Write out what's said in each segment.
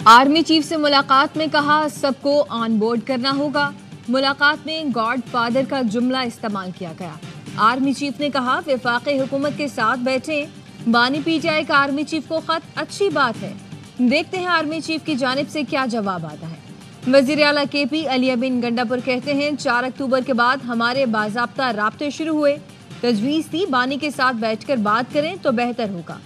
Army chief سے ملاقات میں کہا سب کو آن بورڈ کرنا ہوگا۔ ملاقات میں گاڈ فادر کا جملہ استعمال کیا گیا۔ آرمی چیف نے کہا وفاقی حکومت کے ساتھ بیٹھیں۔ بانی پی ٹی آئی کا آرمی چیف کو خط اچھی بات ہے، دیکھتے ہیں آرمی چیف کی جانب سے کیا جواب آتا ہے۔ وزیر اعلیٰ کے پی علی بن گنڈا پور کہتے ہیں 4 اکتوبر کے بعد ہمارے باضابطہ رابطے شروع ہوئے، تجویز تھی بانی کے ساتھ بیٹھ کر بات کریں تو بہتر ہوگا۔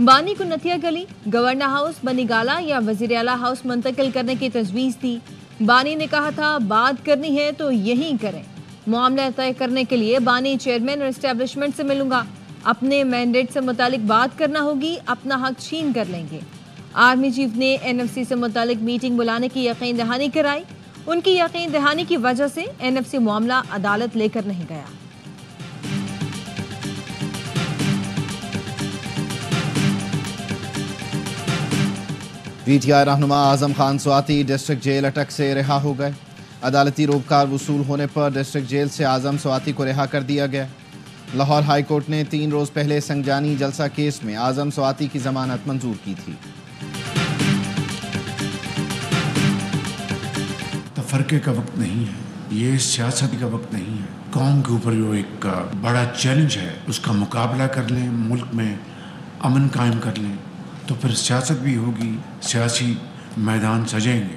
بانی کو نتھیا گلی، گورنر ہاؤس بنی گالا یا وزیر اعلیٰ ہاؤس منتقل کرنے کی تجویز تھی۔ بانی نے کہا تھا بات کرنی ہے تو یہیں کریں۔ معاملہ طے کرنے کے لیے بانی چیئرمین اور اسٹیبلشمنٹ سے ملوں گا، اپنے مینڈیٹ سے متعلق بات کرنا ہوگی، اپنا حق چھین کر لیں گے۔ آرمی چیف نے این ایف سی سے متعلق میٹنگ بلانے کی یقین دہانی کرائی۔ ان کی یقین دہانی کی وجہ سے این ایف سی معاملہ عدالت لے کر نہیں گیا۔ پی ٹی آئی رہنما اعظم خان سواتی ڈسٹرکٹ جیل اٹک سے رہا ہو گئے۔ عدالتی روبکار وصول ہونے پر ڈسٹرکٹ جیل سے اعظم سواتی کو رہا کر دیا گیا۔ لاہور ہائی کورٹ نے 3 روز پہلے سنگجانی جلسہ کیس میں اعظم سواتی کی ضمانت منظور کی تھی۔ تفرقے کا وقت نہیں ہے، یہ سیاست کا وقت نہیں ہے۔ قوم کے اوپر جو ایک بڑا چیلنج ہے اس کا مقابلہ کر لیں، ملک میں امن قائم کر لیں تو پھر سیاست بھی ہوگی، سیاسی میدان سجیں گے۔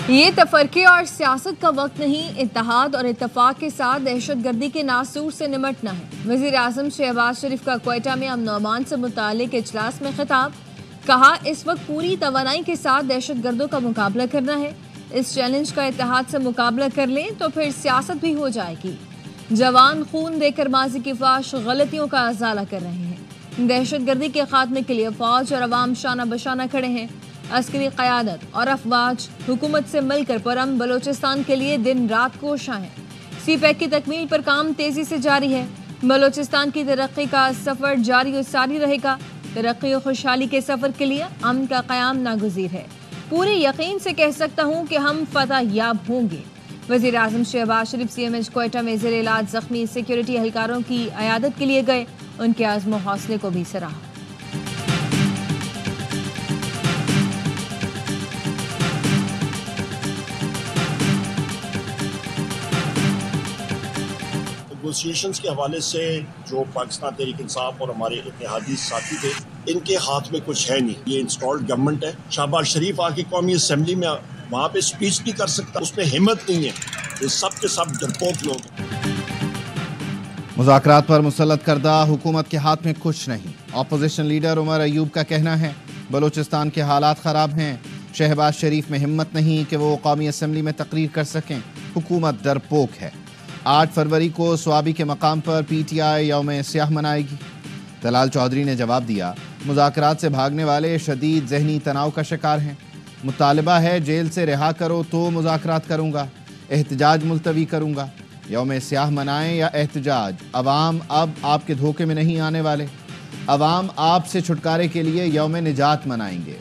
یہ تفرقے اور سیاست کا وقت نہیں، اتحاد اور اتفاق کے ساتھ دہشت گردی کے ناسور سے نمٹنا ہے۔ وزیر اعظم شہباز شریف کا کوئٹہ میں امن و امان سے متعلق اجلاس میں خطاب، کہا اس وقت پوری توانائی کے ساتھ دہشت گردوں کا مقابلہ کرنا ہے۔ اس چیلنج کا اتحاد سے مقابلہ کر لیں تو پھر سیاست بھی ہو جائے گی۔ جوان خون دے کر ماضی کی فحش غلطیوں کا ازالہ کر رہے ہیں۔ دہشت گردی کے خاتمے کے لیے فوج اور عوام شانہ بشانہ کھڑے ہیں۔ عسکری قیادت اور افواج حکومت سے مل کر پرامن بلوچستان کے لیے دن رات کوشاں ہیں۔ سی پیک کی تکمیل پر کام تیزی سے جاری ہے۔ بلوچستان کی ترقی کا سفر جاری و ساری رہے گا۔ ترقی و خوشحالی کے سفر کے لیے امن کا قیام ناگزیر ہے۔ پورے یقین سے کہہ سکتا ہوں کہ ہم فتح یاب ہوں گے۔ وزیر اعظم شہباز شریف سی ایم ایچ کوئٹہ میں زیر علاج زخمی سیکیورٹی اہلکاروں کی عیادت کے لیے گئے، ان کے عزم و حوصلے کو بھی سراہا۔ نیگوسیشنز کے حوالے سے جو پاکستان تحریک انصاف اور ہمارے اتحادی ساتھی تھے، ان کے ہاتھ میں کچھ ہے نہیں۔ یہ انسٹالڈ گورنمنٹ ہے۔ شہباز شریف آ کے قومی اسمبلی میں وہاں پہ سپیچ نہیں کر سکتا، اس میں ہمت نہیں ہے۔ یہ سب کے سب ڈرپوک لوگ ہیں۔ مذاکرات پر مسلط کردہ حکومت کے ہاتھ میں کچھ نہیں۔ اپوزیشن لیڈر عمر ایوب کا کہنا ہے بلوچستان کے حالات خراب ہیں، شہباز شریف میں ہمت نہیں کہ وہ قومی اسمبلی میں تقریر کر سکیں، حکومت ڈرپوک ہے۔ 8 فروری کو سوابی کے مقام پر پی ٹی آئی یوم سیاہ منائے گی۔ طلال چودھری نے جواب دیا مذاکرات سے بھاگنے والے شدید ذہنی تناؤ کا شکار ہیں، مطالبہ ہے جیل سے رہا کرو تو مذاکرات کروں گا، احتجاج ملتوی کروں گا۔ یوم سیاہ منائیں یا احتجاج، عوام اب آپ کے دھوکے میں نہیں آنے والے، عوام آپ سے چھٹکارے کے لیے یوم نجات منائیں گے۔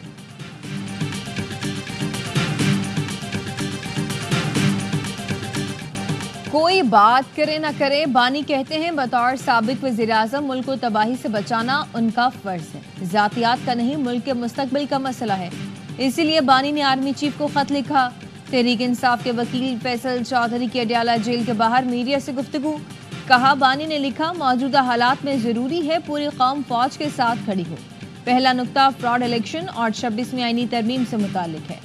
کوئی بات کرے نہ کرے، بانی کہتے ہیں بطور سابق وزیر اعظم ملک کو تباہی سے بچانا ان کا فرض ہے، ذاتیات کا نہیں ملک کے مستقبل کا مسئلہ ہے۔ اسی لیے بانی نے آرمی چیف کو خط لکھا۔ تحریک انصاف کے وکیل فیصل چودھری کی اڈیالہ جیل کے باہر میڈیا سے گفتگو، کہا بانی نے لکھا موجودہ حالات میں ضروری ہے پوری قوم فوج کے ساتھ کھڑی ہو۔ پہلا نقطہ فراڈ الیکشن اور 26ویں آئینی ترمیم سے متعلق ہے۔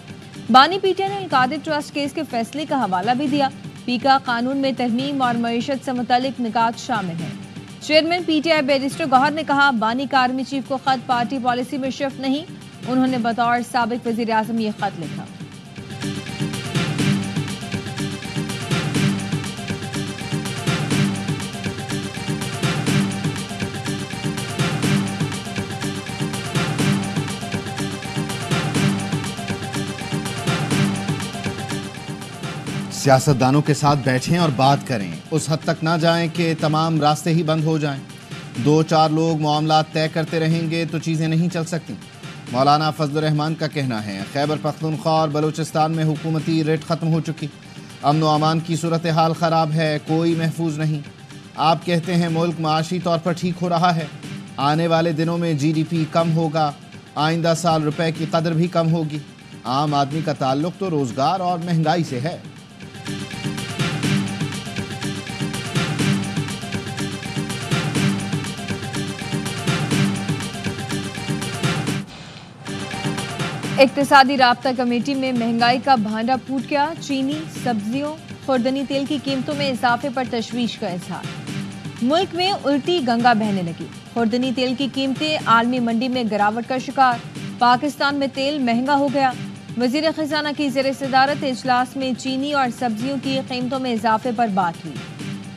بانی پی ٹی آئی نے القادر ٹرسٹ کیس کے فیصلے کا حوالہ بھی دیا، پیکا قانون میں ترمیم اور معیشت سے متعلق نکات شامل ہیں۔ Chairman P T I barrister Gohar نے کہا بانی کا آرمی چیف کو خط پارٹی پالیسی میں شفٹ نہیں، انہوں نے بطور سابق وزیر اعظم یہ خط لکھا۔ سیاستدانوں کے ساتھ بیٹھیں اور بات کریں، اس حد تک نہ جائیں کہ تمام راستے ہی بند ہو جائیں۔ 2-4 لوگ معاملات طے کرتے رہیں گے تو چیزیں نہیں چل سکتی۔ مولانا فضل الرحمان کا کہنا ہے خیبر پختونخوا اور بلوچستان میں حکومتی ریٹ ختم ہو چکی، امن و امان کی صورتحال خراب ہے، کوئی محفوظ نہیں۔ آپ کہتے ہیں ملک معاشی طور پر ٹھیک ہو رہا ہے، آنے والے دنوں میں جی ڈی پی کم ہوگا، آئندہ سال روپے کی قدر بھی کم ہوگی۔ عام آدمی کا تعلق تو روزگار اور مہنگائی سے ہے۔ اقتصادی رابطہ کمیٹی میں مہنگائی کا بھانڈا پھوٹ گیا۔ چینی، سبزیوں، خوردنی تیل کی قیمتوں میں اضافے پر تشویش کا اظہار۔ ملک میں الٹی گنگا بہنے لگی۔ خوردنی تیل کی قیمتیں عالمی منڈی میں گراوٹ کا شکار۔ پاکستان میں تیل مہنگا ہو گیا۔ وزیر خزانہ کی زیر صدارت اجلاس میں چینی اور سبزیوں کی قیمتوں میں اضافے پر بات ہوئی۔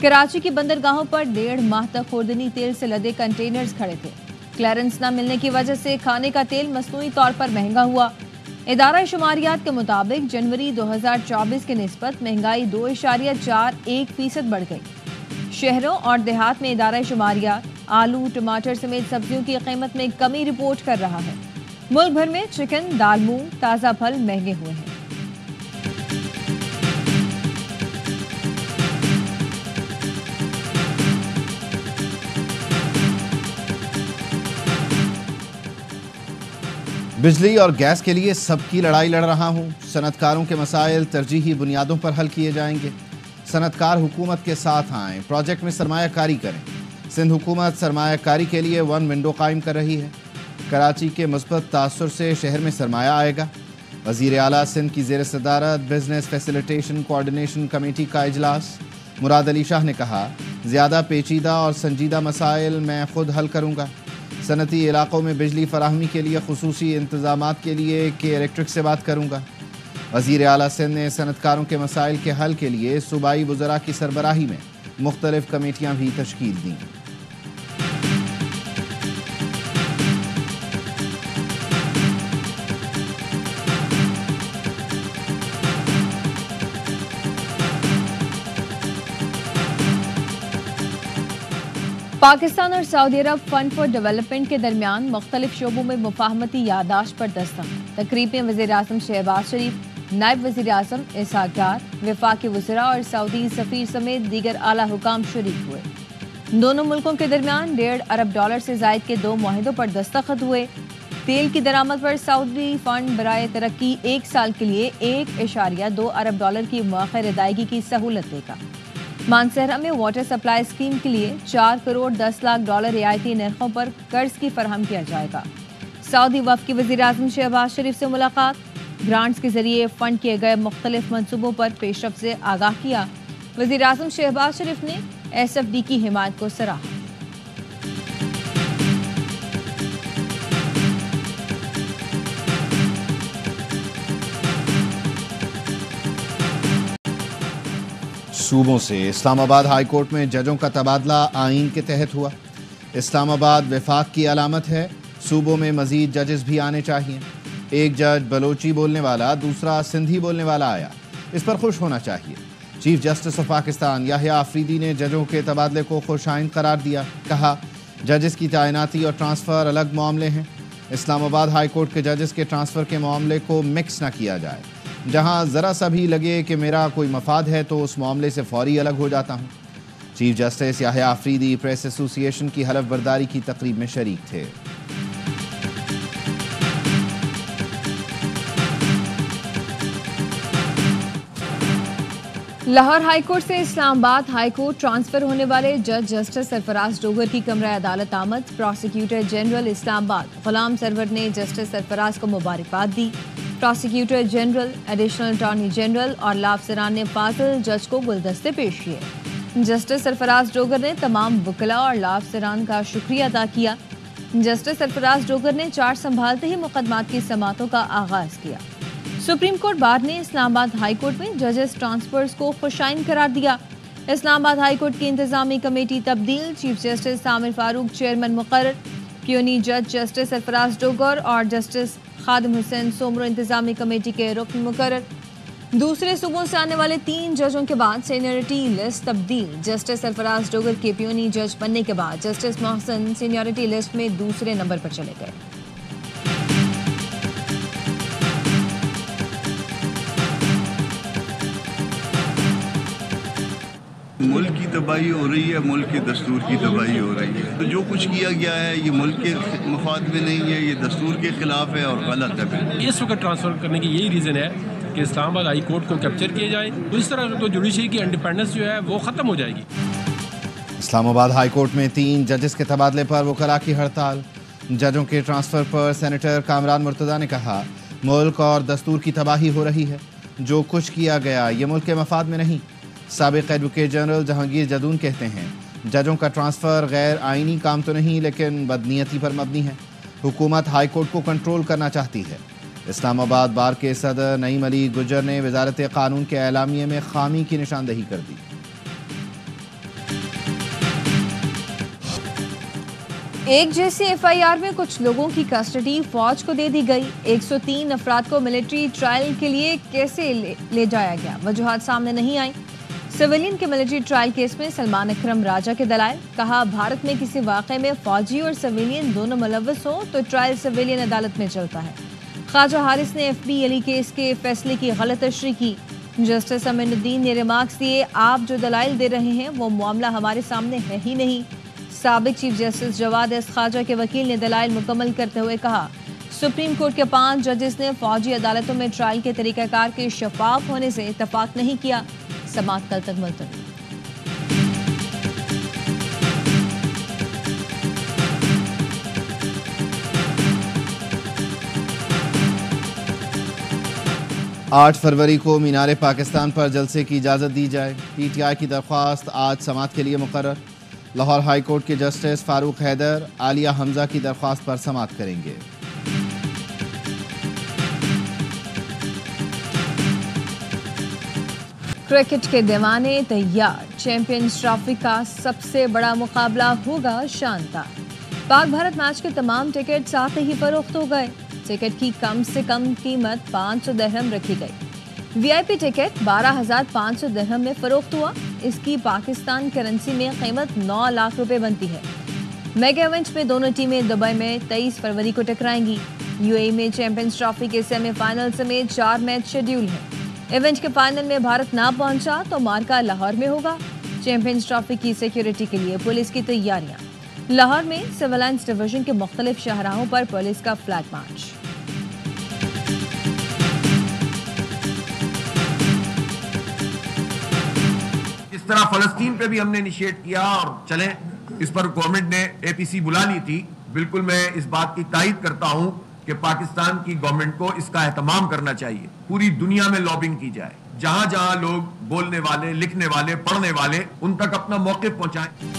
کراچی کی بندرگاہوں پر 1.5 ماہ تک خوردنی تیل سے لدے کنٹینرز کھڑے تھے۔ کلیئرنس نہ ملنے کی وجہ سے کھانے کا تیل مصنوعی طور پر مہنگا ہوا۔ ادارہ شماریات کے مطابق جنوری 2024 کی نسبت مہنگائی 2.41% بڑھ گئی۔ شہروں اور دیہات میں ادارہ شماریات آلو، ٹماٹر سمیت سبزیوں کی قیمت میں کمی رپورٹ کر رہا ہے۔ ملک بھر میں چکن، دال، مونگ، تازہ پھل مہنگے ہوئے ہیں۔ بجلی اور گیس کے لیے سب کی لڑائی لڑ رہا ہوں۔ صنعت کاروں کے مسائل ترجیحی بنیادوں پر حل کیے جائیں گے۔ صنعت کار حکومت کے ساتھ آئیں، پروجیکٹ میں سرمایہ کاری کریں۔ سندھ حکومت سرمایہ کاری کے لیے 1 ونڈو قائم کر رہی ہے۔ کراچی کے مثبت تاثر سے شہر میں سرمایہ آئے گا۔ وزیر اعلیٰ سندھ کی زیر صدارت بزنس فیسیلیٹیشن کوارڈینیشن کمیٹی کا اجلاس۔ مراد علی شاہ نے کہا، زیادہ پیچیدہ اور سنجیدہ مسائل میں خود حل کروں گا۔ صنعتی علاقوں میں بجلی فراہمی کے لیے خصوصی انتظامات کے لیے کے الیکٹرک سے بات کروں گا۔ وزیر اعلیٰ سندھ نے صنعت کاروں کے مسائل کے حل کے لیے صوبائی وزراء کی سربراہی میں مختلف کمیٹیاں بھی تشکیل دیں۔ پاکستان اور سعودی عرب فنڈ فار ڈیولپمنٹ کے درمیان مختلف شعبوں میں مفاہمتی یادداشت پر دستخط۔ تقریب میں وزیر اعظم شہباز شریف، نائب وزیر اعظم اسحاق ڈار، وفاقی وزراء اور سعودی سفیر سمیت دیگر اعلیٰ حکام شریک ہوئے۔ دونوں ملکوں کے درمیان $1.5 ارب سے زائد کے 2 معاہدوں پر دستخط ہوئے۔ تیل کی درآمد پر سعودی فنڈ برائے ترقی 1 سال کے لیے $1.2 ارب کی مؤخر ادائیگی کی سہولت دے گا۔ مانسہرہ میں واٹر سپلائی اسکیم کے لیے $4.10 کروڑ رعایتی نرخوں پر قرض کی فراہم کیا جائے گا۔ سعودی وفد کی وزیر اعظم شہباز شریف سے ملاقات۔ گرانٹس کے ذریعے فنڈ کیے گئے مختلف منصوبوں پر پیش رفت سے آگاہ کیا۔ وزیر اعظم شہباز شریف نے SFD کی حمایت کو سراہا۔ صوبوں سے اسلام آباد ہائی کورٹ میں ججوں کا تبادلہ آئین کے تحت ہوا۔ اسلام آباد وفاق کی علامت ہے، صوبوں میں مزید ججز بھی آنے چاہیے۔ ایک جج بلوچی بولنے والا، دوسرا سندھی بولنے والا آیا، اس پر خوش ہونا چاہیے۔ چیف جسٹس آف پاکستان یحییٰ آفریدی نے ججوں کے تبادلے کو خوش آئند قرار دیا۔ کہا، ججز کی تعیناتی اور ٹرانسفر الگ معاملے ہیں۔ اسلام آباد ہائی کورٹ کے ججز کے ٹرانسفر کے معاملے کو مکس نہ کیا جائے۔ جہاں ذرا سا بھی لگے کہ میرا کوئی مفاد ہے تو اس معاملے سے فوری الگ ہو جاتا ہوں۔ چیف جسٹس یحییٰ آفریدی پریس ایسوسی ایشن کی حلف برداری کی تقریب میں شریک تھے۔ لاہور ہائی کورٹ سے اسلام آباد ہائی کورٹ ٹرانسفر ہونے والے جج جسٹس سرفراز ڈوگر کی کمرہ عدالت آمد۔ پروسیکیوٹر جنرل اسلام آباد غلام سرور نے جسٹس سرفراز کو مبارکباد دی۔ Prosecutor general, additional attorney general اور لا افسران نے فاضل جج کو گلدستے پیش کیے۔ جسٹس سرفراز ڈوگر نے تمام وکلاء اور لا افسران کا شکریہ ادا کیا۔ جسٹس سرفراز ڈوگر نے چارج سنبھالتے ہی مقدمات کی سماعتوں کا آغاز کیا۔ سپریم کورٹ بار نے اسلام آباد ہائی کورٹ میں ججز ٹرانسفرز کو خوشائند قرار دیا۔ اسلام آباد ہائی کورٹ کی انتظامی کمیٹی تبدیل، چیف جسٹس عامر فاروق چیئرمین مقرر، پیونی جج جسٹس سرفراز ڈوگر اور جسٹس خادم حسین سومرو انتظامی کمیٹی کے رکن مقرر۔ دوسرے صوبوں سے آنے والے 3 ججوں کے بعد سینیورٹی لسٹ تبدیل۔ جسٹس سرفراز ڈوگر کے پیونی جج بننے کے بعد جسٹس محسن سینیورٹی لسٹ میں دوسرے نمبر پر چلے گئے۔ ملک کی تباہی ہو رہی ہے، ملک کے دستور کی تباہی ہو رہی ہے. تو جو کچھ کیا گیا ہے یہ ملک کے مفاد میں نہیں ہے، یہ دستور کے خلاف ہے اور غلط ہے. اس وقت ٹرانسفر کرنے کی یہی ریزن ہے کہ اسلام آباد ہائی کورٹ کو کیپچر کیا جائے، تو اس طرح تو جوڈیشری کی انڈیپینڈنس جو ہے وہ ختم ہو جائے گی. اسلام آباد ہائی کورٹ میں 3 ججز کے تبادلے پر وکلاء کی ہڑتال. ججوں کے ٹرانسفر پر سینیٹر کامران مرتضیٰ نے کہا ملک اور دستور کی تباہی ہو رہی ہے، جو کچھ کیا گیا یہ ملک کے مفاد میں نہیں. سابق ایڈوکیٹ جنرل جہانگیر جدون کہتے ہیں ججوں کا ٹرانسفر غیر آئینی کام تو نہیں لیکن بدنیتی پر مبنی ہے. حکومت ہائی کورٹ کو کنٹرول کرنا چاہتی ہے. اسلام آباد بار کے صدر نعیم علی گجر نے وزارت قانون کے اعلامیے میں خامی کی نشاندہی کر دی. ایک جیسی ایف آئی آر میں کچھ لوگوں کی کسٹڈی فوج کو دے دی گئی. 103 افراد کو ملٹری ٹرائل کے لیے کیسے لے جایا گیا، وجوہات سامنے نہیں آئیں. سویلین کے ملٹری ٹرائل کیس میں سلمان اکرم راجہ کے دلائل. کہا بھارت میں کسی واقعے میں فوجی اور سویلین دونوں ملوث ہوں تو ٹرائل سویلین عدالت میں چلتا ہے. خواجہ حارث نے ایف بی علی کیس کے فیصلے کی غلط تشریح کی. جسٹس امین الدین نے ریمارکس دیے آپ جو دلائل دے رہے ہیں وہ معاملہ ہمارے سامنے ہے ہی نہیں. سابق چیف جسٹس جواد ایس خواجہ کے وکیل نے دلائل مکمل کرتے ہوئے کہا سپریم کورٹ کے 5 ججز نے فوجی عدالتوں میں ٹرائل کے طریقہ کار کے شفاف ہونے سے اتفاق نہیں کیا. سماعت کل تک ملتوی. آٹھ فروری کو مینار پاکستان پر جلسے کی اجازت دی جائے. پی ٹی آئی کی درخواست آج سماعت کے لیے مقرر. لاہور ہائی کورٹ کے جسٹس فاروق حیدر عالیہ حمزہ کی درخواست پر سماعت کریں گے. کرکٹ کے دیوانے تیار. چیمپئنز ٹرافی کا سب سے بڑا مقابلہ ہوگا شاندار. پاک بھارت میچ کے تمام ٹکٹ ساتھ ہی فروخت ہو گئے. ٹکٹ کی کم سے کم قیمت 500 درہم رکھی گئی. وی آئی پی ٹکٹ 12,500 درہم میں فروخت ہوا. اس کی پاکستان کرنسی میں قیمت 9 لاکھ روپے بنتی ہے. میگا ایونٹ میں دونوں ٹیمیں دبئی میں 23 فروری کو ٹکرائیں گی. یو اے ای میں چیمپئنز ٹرافی کے سیمی فائنل سمیت 4 میچ شیڈیول ہیں. ایونٹ کے فائنل میں بھارت نہ پہنچا تو مارکا لاہور میں ہوگا. چیمپئنز ٹرافی کی سیکیورٹی کے لیے پولیس کی تیاریاں. لاہور میں سول لائنز ڈویژن کے مختلف شاہراہوں پر پولیس کا فلیگ مارچ. اس طرح فلسطین پہ بھی ہم نے انیشیٹ کیا اور چلیں اس پر گورنمنٹ نے اے پی سی بلا لی تھی. بالکل میں اس بات کی تائید کرتا ہوں کہ پاکستان کی گورنمنٹ کو اس کا اہتمام کرنا چاہیے. پوری دنیا میں لابنگ کی جائے، جہاں جہاں لوگ بولنے والے، لکھنے والے، پڑھنے والے ان تک اپنا موقف پہنچائیں.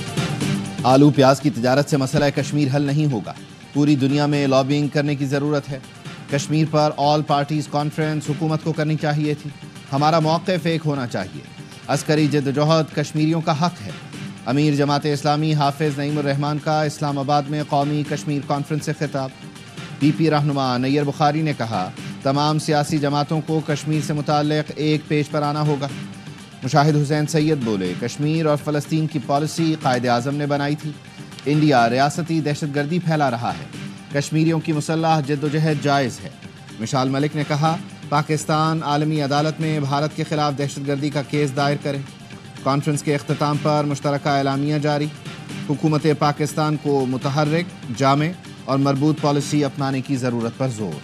آلو پیاز کی تجارت سے مسئلہ کشمیر حل نہیں ہوگا. پوری دنیا میں لابنگ کرنے کی ضرورت ہے. کشمیر پر آل پارٹیز کانفرنس حکومت کو کرنی چاہیے تھی. ہمارا موقف ایک ہونا چاہیے. عسکری جدوجہد کشمیریوں کا حق ہے. امیر جماعت اسلامی حافظ نعیم الرحمان کا اسلام آباد میں قومی کشمیر کانفرنس سے خطاب. پی پی رہنما نیر بخاری نے کہا تمام سیاسی جماعتوں کو کشمیر سے متعلق ایک پیج پر آنا ہوگا. مشاہد حسین سید بولے کشمیر اور فلسطین کی پالیسی قائد اعظم نے بنائی تھی. انڈیا ریاستی دہشت گردی پھیلا رہا ہے. کشمیریوں کی مسلح جدوجہد جائز ہے. مشال ملک نے کہا پاکستان عالمی عدالت میں بھارت کے خلاف دہشت گردی کا کیس دائر کرے. کانفرنس کے اختتام پر مشترکہ اعلامیہ جاری. حکومت پاکستان کو متحرک، جامع اور مربوط پالیسی اپنانے کی ضرورت پر زور.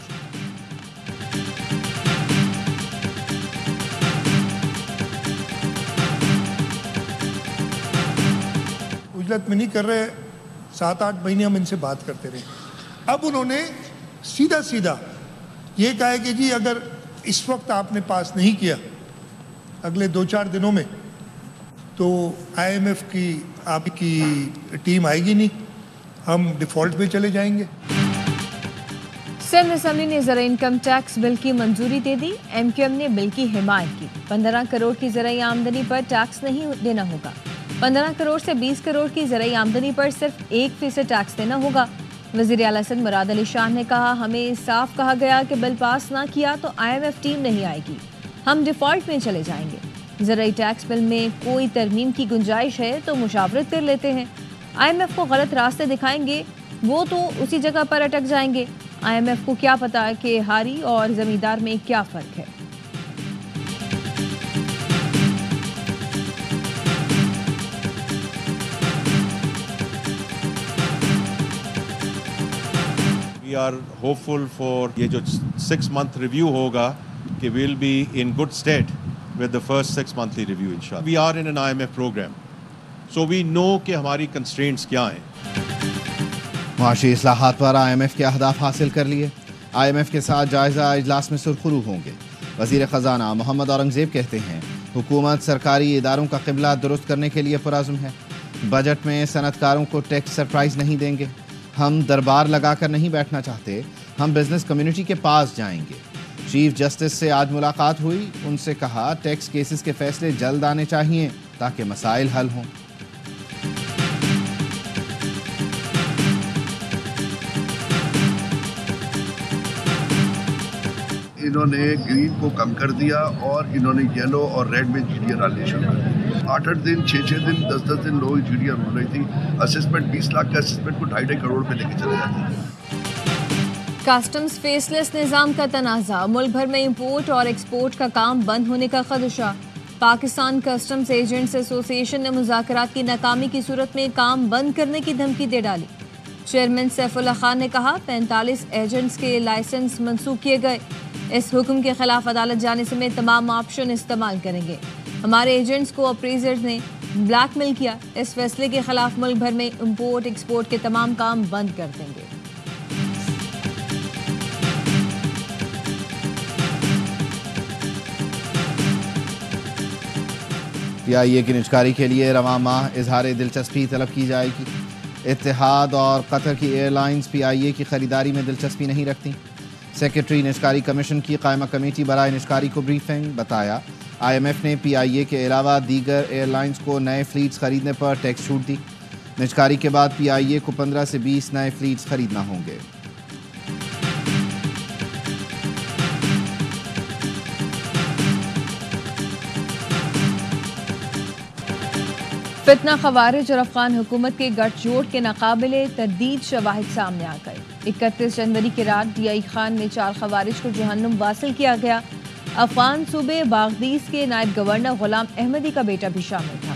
اجلت میں نہیں کر رہے، 7-8 مہینے ہم ان سے بات کرتے رہے. اب انہوں نے سیدھا یہ کہا ہے کہ جی اگر اس وقت آپ نے پاس نہیں کیا اگلے 2-4 دنوں میں تو آئی ایم ایف کی آپ کی ٹیم آئے گی نہیں، ہم ڈیفالٹ پہ چلے جائیں گے. سندھ اسمبلی نے زرعی انکم ٹیکس بل کی منظوری دے دی. ایم کیو ایم نے بل کی حمایت کی. 15 کروڑ کی زرعی آمدنی پر ٹیکس نہیں دینا ہوگا. 15 کروڑ سے 20 کروڑ کی زرعی آمدنی پر صرف 1% ٹیکس دینا ہوگا. وزیر اعلیٰ سندھ مراد علی شاہ نے کہا ہمیں صاف کہا گیا کہ بل پاس نہ کیا تو آئی ایم ایف ٹیم نہیں آئے گی، ہم ڈیفالٹ میں چلے جائیں گے. زرعی ٹیکس بل میں کوئی ترمیم کی گنجائش ہے تو مشاورت کر لیتے ہیں. آئی ایم ایف کو غلط راستے دکھائیں گے وہ تو اسی جگہ پر اٹک جائیں گے. آئی ایم ایف کو کیا پتا کہ ہاری اور زمیندار میں کیا فرق ہے. We are hopeful for یہ جو 6 month review ہوگا کہ we'll be in good state with the first 6 monthly review inshallah. We are in an IMF program, so we know کہ ہماری constraints کیا ہیں. معاشی اصلاحات پر IMF کے اہداف حاصل کر لیے. IMF کے ساتھ جائزہ اجلاس میں سرخرو ہوں گے. وزیر خزانہ محمد اورنگزیب کہتے ہیں حکومت سرکاری اداروں کا قبلہ درست کرنے کے لیے پرعزم ہے. بجٹ میں صنعت کاروں کو ٹیکس سرپرائز نہیں دیں گے. ہم دربار لگا کر نہیں بیٹھنا چاہتے, ہم بزنس کمیونٹی کے پاس جائیں گے. چیف جسٹس سے آج ملاقات ہوئی, ان سے کہا ٹیکس کیسز کے فیصلے جلد آنے چاہیے تاکہ مسائل حل ہوں. انہوں نے گرین کو کم کر دیا اور انہوں نے یلو اور ریڈ میں GDR آنے شروع کر دی. 8-8 دن 6-6 دن 10-10 دن لوگ GDR ہو رہی تھی. اسسمنٹ 20 لاکھ کا اسسمنٹ کو 2.5 کروڑ پہ لے کے چلے جاتے ہیں. کسٹمز فیس لیس نظام کا تنازع, ملک بھر میں امپورٹ اور ایکسپورٹ کا کام بند ہونے کا خدشہ. پاکستان کسٹمز ایجنٹس ایسوسی ایشن نے مذاکرات کی ناکامی کی صورت میں کام بند کرنے کی دھمکی دے ڈالی. چیئرمین سیف اللہ خان نے کہا 45 ایجنٹس کے لائسنس منسوخ کیے گئے. اس حکم کے خلاف عدالت جانے سمیت تمام آپشن استعمال کریں گے. ہمارے ایجنٹس کو اپریزرز نے بلیک میل کیا. اس فیصلے کے خلاف ملک بھر میں امپورٹ ایکسپورٹ کے تمام کام بند کر دیں گے. PIA کی نجکاری کے لیے رواں ماہ اظہار دلچسپی طلب کی جائے گی. اتحاد اور قطر کی ایئر لائنز PIA کی خریداری میں دلچسپی نہیں رکھتی. سیکرٹری نجکاری کمیشن کی قائمہ کمیٹی برائے نجکاری کو بریفنگ. بتایا IMF نے PIA کے علاوہ دیگر ایئر لائنز کو نئے فلیٹس خریدنے پر ٹیکس چھوٹ دی. نجکاری کے بعد PIA کو 15 سے 20 نئے فلیٹس خریدنا ہوں گے. فتنہ خوارج اور افغان حکومت کے گٹھ جوڑ کے ناقابل تردید شواہد سامنے آ گئے. 31 جنوری کی رات DI خان میں 4 خوارج کو جہنم واصل کیا گیا. افغان صوبے باغدیس کے نائب گورنر غلام احمدی کا بیٹا بھی شامل تھا.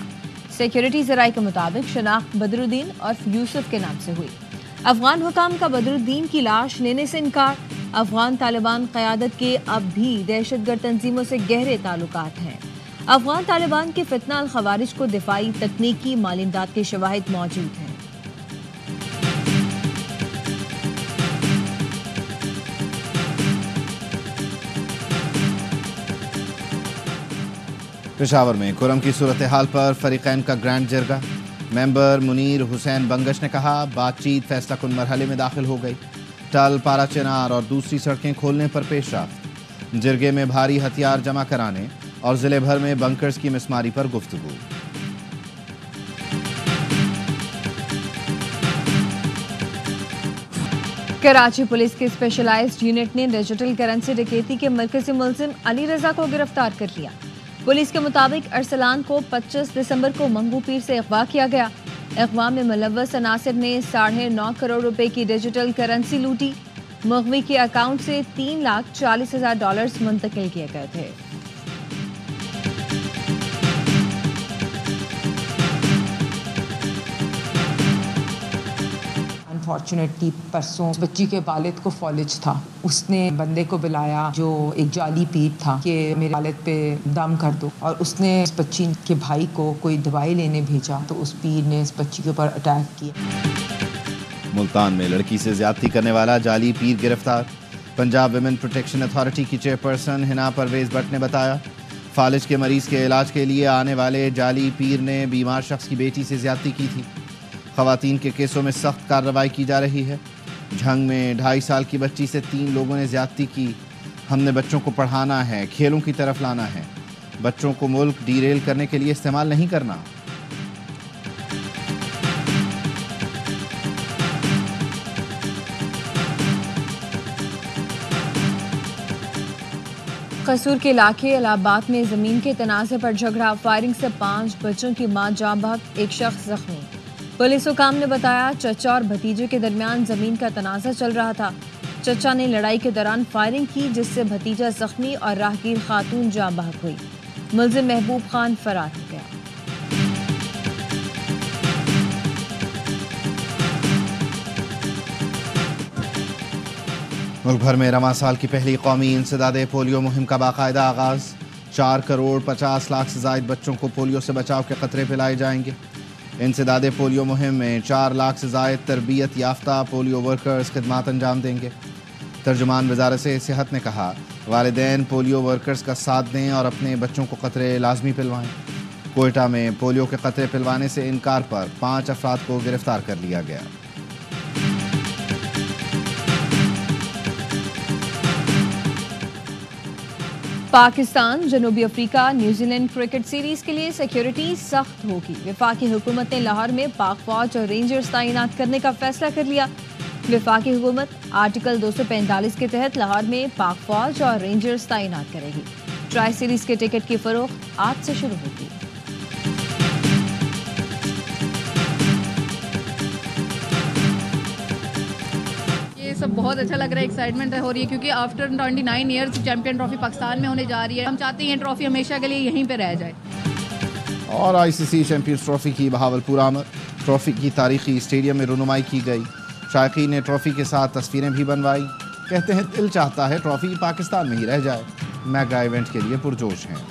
سیکیورٹی ذرائع کے مطابق شناخت بدر الدین اور یوسف کے نام سے ہوئی. افغان حکام کا بدر الدین کی لاش لینے سے انکار. افغان طالبان قیادت کے اب بھی دہشت گرد تنظیموں سے گہرے تعلقات ہیں. افغان طالبان کے فتنہ الخوارج کو دفاعی تکنیکی مالی امداد کے شواہد موجود ہیں. پشاور میں کرم کی صورتحال پر فریقین کا گرینڈ جرگہ. ممبر منیر حسین بنگش نے کہا بات چیت فیصلہ کن مرحلے میں داخل ہو گئی. ٹل پارا چنار اور دوسری سڑکیں کھولنے پر پیش رفت. جرگے میں بھاری ہتھیار جمع کرانے اور ضلع بھر میں بنکرز کی مسماری پر گفتگو. کراچی پولیس کے اسپیشلائزڈ یونٹ نے ڈیجیٹل کرنسی ڈکیتی کے مرکزی ملزم علی رضا کو گرفتار کر لیا. پولیس کے مطابق ارسلان کو 25 دسمبر کو منگو پیر سے اغوا کیا گیا. اغوا میں ملوث عناصر نے 9.5 کروڑ روپے کی ڈیجیٹل کرنسی لوٹی. مغوی کے اکاؤنٹ سے $3,40,000 منتقل کیے گئے تھے. انفارچونیٹلی پرسوں بچی کے والد کو فالج تھا. اس نے بندے کو بلایا جو ایک جعلی پیر تھا کہ میرے والد پہ دم کر دو, اور اس نے اس بچی کے بھائی کو کوئی دوائی لینے بھیجا تو اس پیر نے اس بچی کے اوپر اٹیک کیا. ملتان میں لڑکی سے زیادتی کرنے والا جعلی پیر گرفتار. پنجاب ویمن پروٹیکشن اتھارٹی کی چیئرپرسن ہنا پرویز بٹ نے بتایا فالج کے مریض کے علاج کے لیے آنے والے جعلی پیر نے بیمار شخص کی بیٹی سے زیادتی کی تھی. خواتین کے کیسوں میں سخت کارروائی کی جا رہی ہے. جھنگ میں 2.5 سال کی بچی سے 3 لوگوں نے زیادتی کی. ہم نے بچوں کو پڑھانا ہے, کھیلوں کی طرف لانا ہے. بچوں کو ملک ڈیریل کرنے کے لیے استعمال نہیں کرنا. قصور کے علاقے الہ آباد میں زمین کے تنازع پر جھگڑا. فائرنگ سے 5 بچوں کی ماں جاں بحق, 1 شخص زخمی. پولیس حکام نے بتایا چچا اور بھتیجے کے درمیان زمین کا تنازع چل رہا تھا. چچا نے لڑائی کے دوران فائرنگ کی جس سے بھتیجا زخمی اور راہگیر خاتون جاں بحق ہوئی. ملزم محبوب خان فرار ہو گیا. ملک بھر میں رواں سال کی پہلی قومی انسداد پولیو مہم کا باقاعدہ آغاز 4,50,00,000 سے زائد بچوں کو پولیو سے بچاؤ کے قطرے پلائے جائیں گے۔ انسداد پولیو مہم میں 4 لاکھ سے زائد تربیت یافتہ پولیو ورکرز خدمات انجام دیں گے۔ ترجمان وزارت صحت نے کہا والدین پولیو ورکرز کا ساتھ دیں اور اپنے بچوں کو قطرے لازمی پلوائیں۔ کوئٹہ میں پولیو کے قطرے پلوانے سے انکار پر 5 افراد کو گرفتار کر لیا گیا۔ پاکستان جنوبی افریقہ نیوزی لینڈ کرکٹ سیریز کے لیے سیکیورٹی سخت ہوگی۔ وفاقی حکومت نے لاہور میں پاک فوج اور رینجرز تعینات کرنے کا فیصلہ کر لیا۔ وفاقی حکومت آرٹیکل 245 کے تحت لاہور میں پاک فوج اور رینجرز تعینات کرے گی۔ ٹرائی سیریز کے ٹکٹ کی فروخت آج سے شروع ہوگی۔ سب بہت اچھا لگ رہا ہے، ایکسائٹمنٹ ہو رہی ہے کیونکہ after 29 years champion trophy Pakistan میں ہونے جا رہی ہے۔ ہم چاہتے ہیں ٹرافی ہمیشہ کے لیے یہیں پہ رہ جائے۔ اور ICC چیمپئنز ٹرافی کی بہاولپور آمد، ٹرافی کی تاریخی اسٹیڈیم میں رونمائی کی گئی۔ شائقین نے ٹرافی کے ساتھ تصویریں بھی بنوائی۔ کہتے ہیں دل چاہتا ہے ٹرافی پاکستان میں ہی رہ جائے۔ میگا ایونٹ کے لیے پرجوش ہیں۔